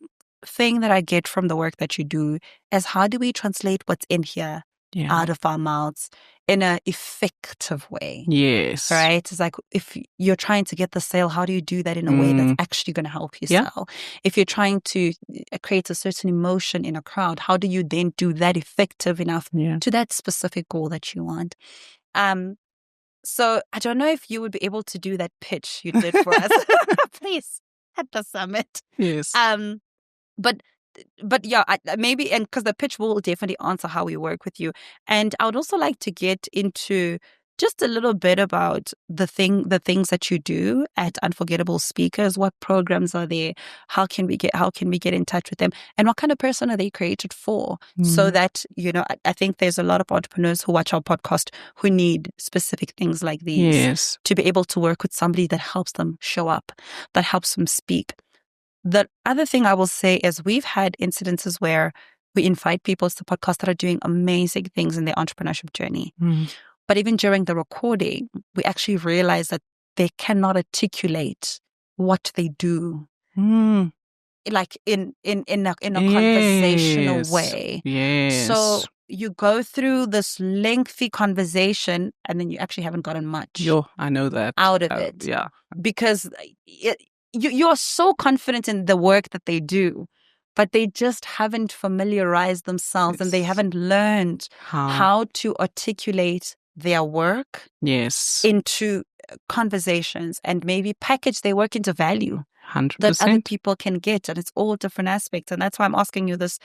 thing that I get from the work that you do is how do we translate what's in here out of our mouths in an effective way? Yes. Right? It's like if you're trying to get the sale, how do you do that in a way that's actually going to help you sell? If you're trying to create a certain emotion in a crowd, how do you then do that effective enough to that specific goal that you want? So I don't know if you would be able to do that pitch you did for us, please, at the summit. Yes. But yeah, maybe, and because the pitch will definitely answer how we work with you. And I would also like to get into just a little bit about the things that you do at Unforgettable Speakers. What programs are there? How can we get in touch with them? And what kind of person are they created for? So that, I think there's a lot of entrepreneurs who watch our podcast who need specific things like these to be able to work with somebody that helps them show up, that helps them speak. The other thing I will say is we've had incidences where we invite people to the podcast that are doing amazing things in their entrepreneurship journey. But even during the recording, we actually realize that they cannot articulate what they do, like in a conversational way. Yes. So you go through this lengthy conversation, and then you actually haven't gotten much. I know that out of it. Yeah, because you're so confident in the work that they do, but they just haven't familiarized themselves and they haven't learned how to articulate their work into conversations and maybe package their work into value 100%. that other people can get. And it's all different aspects. And that's why I'm asking you this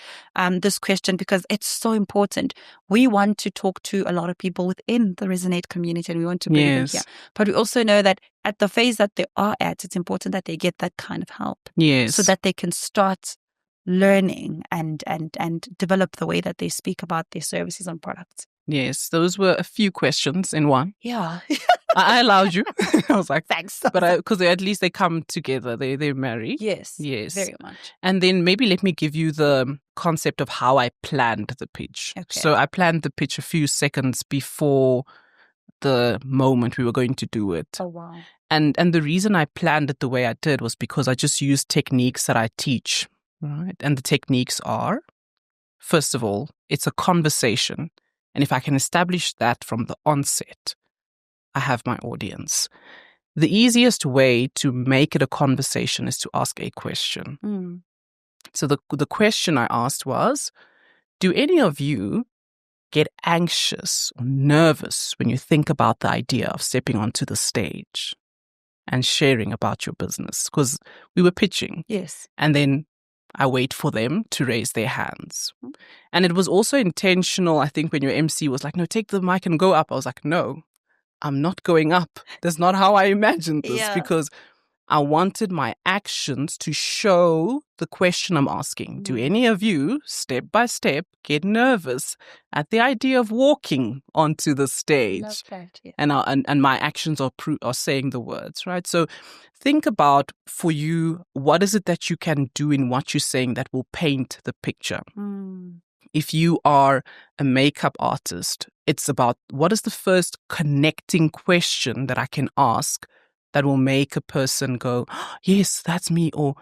question, because it's so important. We want to talk to a lot of people within the Resonate community and we want to bring them here. But we also know that at the phase that they are at, it's important that they get that kind of help. So that they can start learning and develop the way that they speak about their services and products. Yes, those were a few questions in one. Yeah. I allowed you. I was like, Thanks. but because at least they come together. They marry. Yes. Yes. Very much. And then maybe let me give you the concept of how I planned the pitch. Okay. So I planned the pitch a few seconds before the moment we were going to do it. Oh, wow. And the reason I planned it the way I did was because I just used techniques that I teach, right? And the techniques are, first of all, it's a conversation. And if I can establish that from the onset, I have my audience. The easiest way to make it a conversation is to ask a question. Mm. So the question I asked was, do any of you get anxious or nervous when you think about the idea of stepping onto the stage and sharing about your business? Because we were pitching. Yes. And then I wait for them to raise their hands. And it was also intentional, I think, when your MC was like, no, take the mic and go up. I was like, no, I'm not going up. That's not how I imagined this, because I wanted my actions to show the question I'm asking. Do any of you, step by step, get nervous at the idea of walking onto the stage? Love that, yeah. And my actions are saying the words, right? So think about, for you, what is it that you can do in what you're saying that will paint the picture? If you are a makeup artist, it's about, what is the first connecting question that I can ask that will make a person go, oh, yes, that's me, or,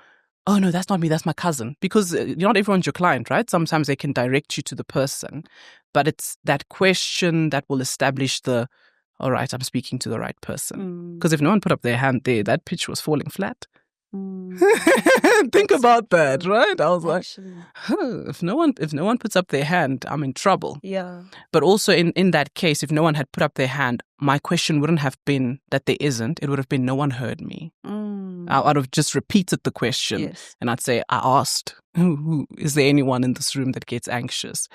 oh, no, that's not me, that's my cousin. Because not everyone's your client, right? Sometimes they can direct you to the person. But it's that question that will establish the, all right, I'm speaking to the right person. Because if no one put up their hand there, that pitch was falling flat. Think about that, right? I was like, if no one puts up their hand, I'm in trouble. Yeah. But also in that case, if no one had put up their hand, my question wouldn't have been that there isn't. It would have been, no one heard me. I'd have just repeated the question. Yes. And I'd say, I asked, who is there anyone in this room that gets anxious?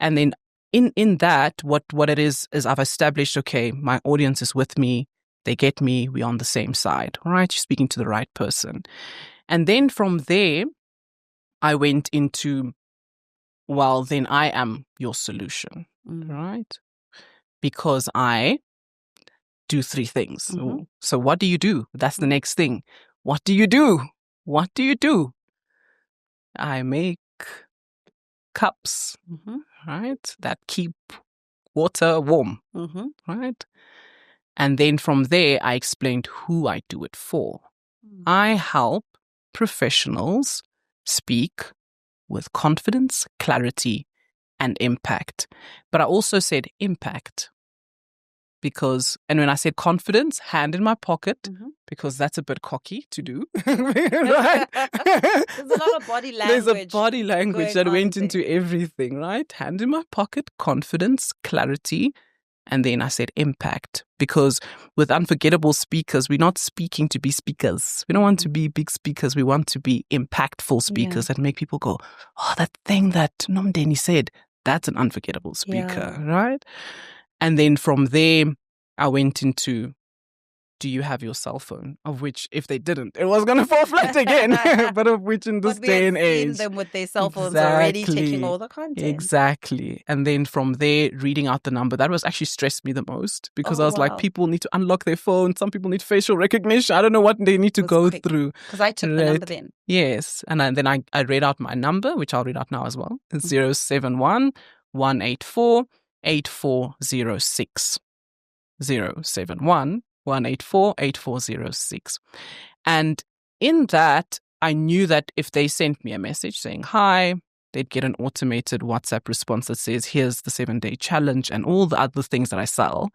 And then in that, what it is I've established, okay, my audience is with me. They get me. We're on the same side. All right. You're speaking to the right person. And then from there, I went into, well, then I am your solution. Right? Because I do three things. So what do you do? That's the next thing. What do you do? What do you do? I make cups, right? That keep water warm, right? And then from there, I explained who I do it for. I help professionals speak with confidence, clarity, and impact. But I also said impact. Because, and when I said confidence, hand in my pocket, because that's a bit cocky to do. Right? There's a lot of body language. There's a body language that went into everything, right? Hand in my pocket, confidence, clarity, and then I said impact. Because with Unforgettable speakers, we're not speaking to be speakers. We don't want to be big speakers. We want to be impactful speakers that make people go, oh, that thing that Nomdeni said, that's an unforgettable speaker, right? And then from there, I went into, do you have your cell phone? Of which, if they didn't, it was going to fall flat again. But of which in this day and age. Seen them with their cell phones already taking all the content. Exactly. And then from there, reading out the number, that was actually stressed me the most. Because I was like, people need to unlock their phone. Some people need facial recognition. I don't know what they need to go through. Because I took the number then. Yes. And then I read out my number, which I'll read out now as well. It's 071 184 8406. 071 184 8406. And in that, I knew that if they sent me a message saying hi, they'd get an automated WhatsApp response that says, here's the 7-day challenge and all the other things that I sell.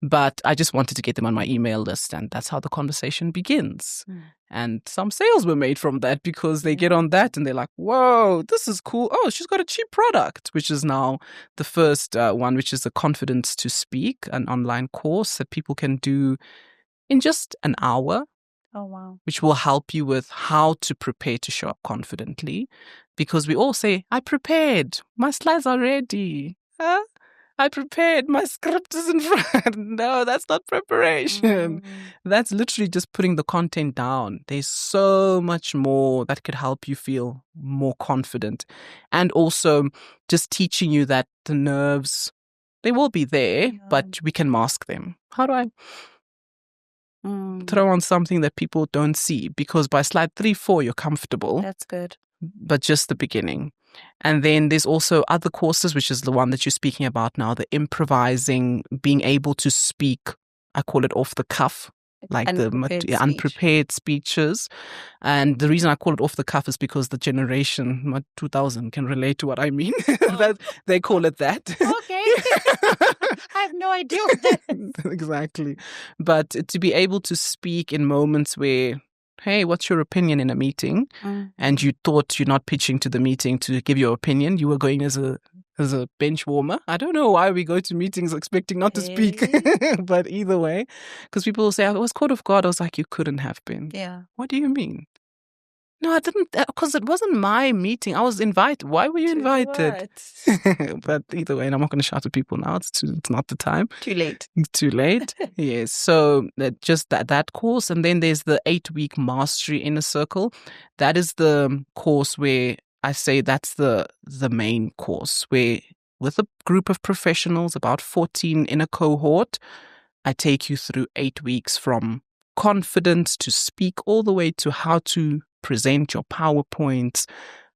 But I just wanted to get them on my email list, and that's how the conversation begins. And some sales were made from that, because they get on that and they're like, whoa, this is cool. Oh, she's got a cheap product, which is now the first one, which is the Confidence to Speak, an online course that people can do in just an hour. Oh, wow. Which will help you with how to prepare to show up confidently. Because we all say, I prepared. My slides are ready. I prepared. My script is in front. No, that's not preparation. That's literally just putting the content down. There's so much more that could help you feel more confident. And also just teaching you that the nerves They will be there, Yeah. but we can mask them. How do I Mm, throw on something that people don't see? Because by slide 3, 4, you're comfortable, that's good. but just the beginning. And then there's also other courses, which is the one that you're speaking about now, the improvising, being able to speak. I call it off the cuff, like Unprepared speech. unprepared speeches. And the reason I call it off the cuff is because the generation 2000 can relate to what I mean. That they call it that. Okay. I have no idea what that is. Exactly. But to be able to speak in moments where, hey, what's your opinion in a meeting? And you thought you're not pitching to the meeting to give your opinion. You were going as a bench warmer. I don't know why we go to meetings expecting not to speak. But either way, because people will say, I was caught off guard. I was like, you couldn't have been. Yeah. What do you mean? No, I didn't, because it wasn't my meeting. I was invited. Why were you invited? But either way, and I'm not going to shout at people now. It's not the time. Too late. It's too late. Yes. So just that course. And then there's the 8-week Mastery Inner Circle. That is the course where I say that's the main course, where with a group of professionals, about 14 in a cohort, I take you through 8 weeks from confidence to speak all the way to how to present your PowerPoints,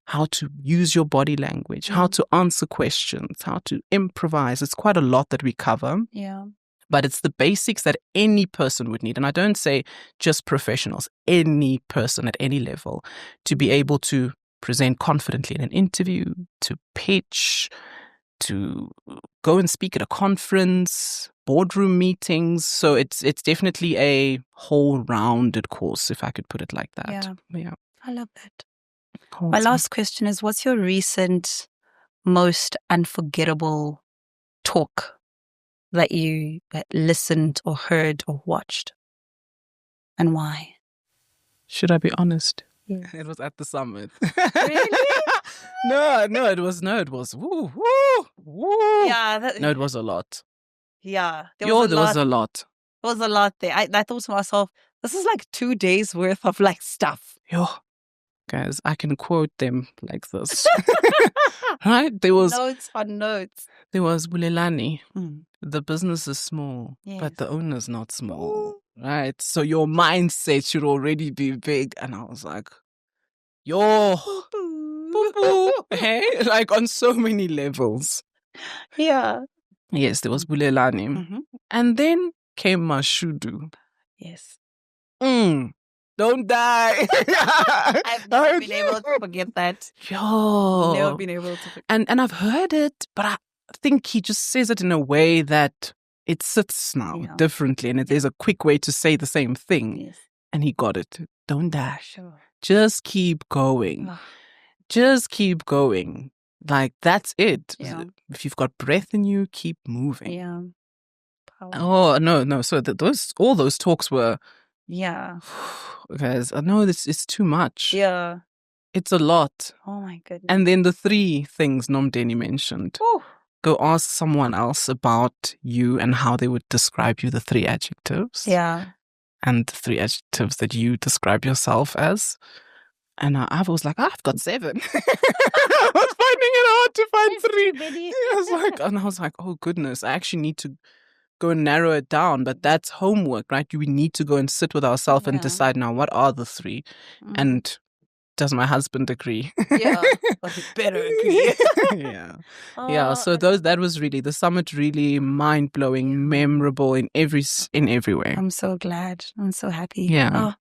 how to use your body language, how to answer questions, how to improvise. It's quite a lot that we cover. Yeah. But it's the basics that any person would need. And I don't say just professionals, any person at any level to be able to present confidently in an interview, to pitch, to go and speak at a conference, boardroom meetings. So it's definitely a whole rounded course, if I could put it like that. Yeah. I love that. My last question is, what's your recent most unforgettable talk that you listened or heard or watched? And why? Should I be honest? Yeah. It was at the summit. Really? No, it was woo. Yeah. No, it was a lot. Yeah. There was a lot. There was a lot there. I thought to myself, this is like 2 days worth of like stuff. Yo, guys, I can quote them like this. Right? There was notes on notes. There was Bulelani. The business is small, Yes. but the owner's not small. Right? So your mindset should already be big. And I was like, yo, boo-boo. Hey? Like on so many levels. Yeah. Yes, there was Bulelani. And then came Mashudu. Yes. Don't die. I've never been able to forget that. Yo. Never been able to forget. And I've heard it, but I think he just says it in a way that it sits now differently. And there's a quick way to say the same thing. Yes. And he got it. Don't die. Sure. Just keep going. Just keep going. Like, that's it. Yeah. If you've got breath in you, keep moving. Yeah. Power. Oh, no. So all those talks were... Yeah. Guys, I know it's too much. Yeah. It's a lot. Oh my goodness. And then the 3 things Nomdeni mentioned. Ooh. Go ask someone else about you and how they would describe you, the 3 adjectives. Yeah. And the 3 adjectives that you describe yourself as. And I was like, I've got 7. I was finding it hard to find 3. I was like, oh goodness, I actually need to go and narrow it down. But that's homework, right? We need to go and sit with ourselves and decide now, what are the 3? And does my husband agree? Yeah, but he better agree. Yeah. So that was really the summit. Really mind blowing, memorable in every way. I'm so glad. I'm so happy. Yeah. Oh,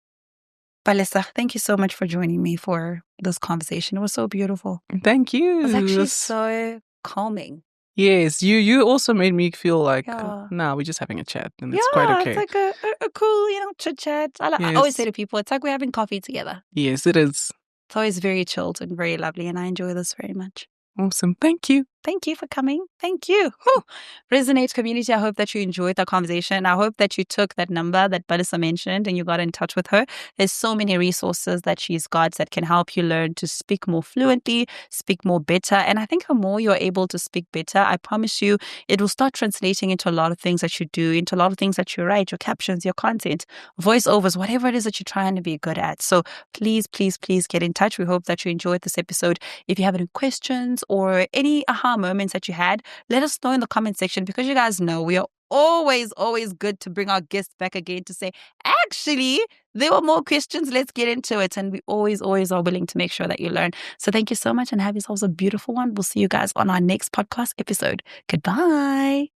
Bissa, thank you so much for joining me for this conversation. It was so beautiful. Thank you. It was actually so calming. Yes, you also made me feel like, we're just having a chat, and it's quite okay. It's like a cool, chit chat. I always say to people, it's like we're having coffee together. Yes, it is. It's always very chilled and very lovely, and I enjoy this very much. Awesome. Thank you. Thank you for coming. Thank you. Whew. Resonate community, I hope that you enjoyed that conversation. I hope that you took that number that Bissa mentioned and you got in touch with her. There's so many resources that she's got that can help you learn to speak more fluently, speak more better. And I think the more you're able to speak better, I promise you, it will start translating into a lot of things that you do, into a lot of things that you write, your captions, your content, voiceovers, whatever it is that you're trying to be good at. So please, please, please get in touch. We hope that you enjoyed this episode. If you have any questions or any aha aha moments that you had, let us know in the comment section, because you guys know we are always good to bring our guests back again to say, actually, there were more questions. Let's get into it. And we always are willing to make sure that you learn. So thank you so much and have yourselves a beautiful one. We'll see you guys on our next podcast episode. Goodbye.